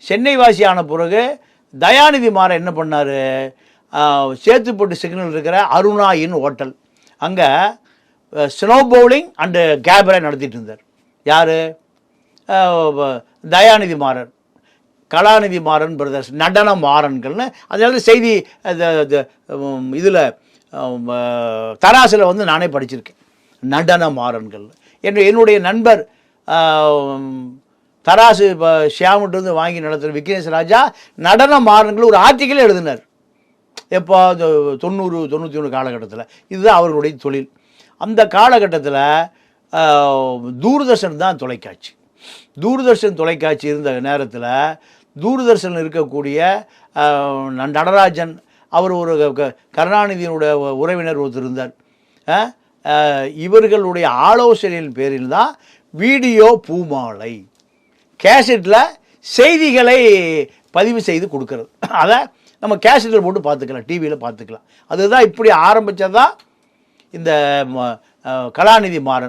சென்னை வாசியான பிறகு தயாநிதி மாறன் என்ன பண்ணார், சேத்துப்பட்டு சிக்னல் இருக்கிற அருணா இன் ஹோட்டல் அங்கே ஸ்னோ பவுலிங் அண்டு கேபரே நடத்திட்டு இருந்தார். யார்? தயாநிதி மாறன், கலாநிதி மாறன் பிரதர்ஸ், நடன மாறன்கள்னு அதனால செய்தி இதில் தராசில் வந்து நானே படிச்சிருக்கேன். நடன மாறன்கள் என்னுடைய நண்பர் தராசு ஷியாமிட்டு வாங்கி நடத்துகிற விக்னேஷ் ராஜா நடன மாறன்கள் ஒரு ஆர்டிக்கலே எழுதினார். எப்போ 90-91 காலகட்டத்தில். இதுதான் அவர்களுடைய தொழில். அந்த காலகட்டத்தில் தூர்தர்ஷன் தான் தொலைக்காட்சி. தூர்தர்ஷன் தொலைக்காட்சி இருந்த நேரத்தில் தூர்தர்ஷன் இருக்கக்கூடிய நடராஜன் அவர் ஒரு கருணாநிதியினுடைய உறவினர் ஒருத்தர் இருந்தார். இவர்களுடைய ஆலோசனையின் பேரில் தான் வீடியோ பூமாலை கேசட்டில் செய்திகளை பதிவு செய்து கொடுக்கறது. அதை நம்ம கேசட்டில் போட்டு பார்த்துக்கலாம், டிவியில் பார்த்துக்கலாம். அதுதான் இப்படி ஆரம்பித்ததான் இந்த கலாநிதி மாறன்.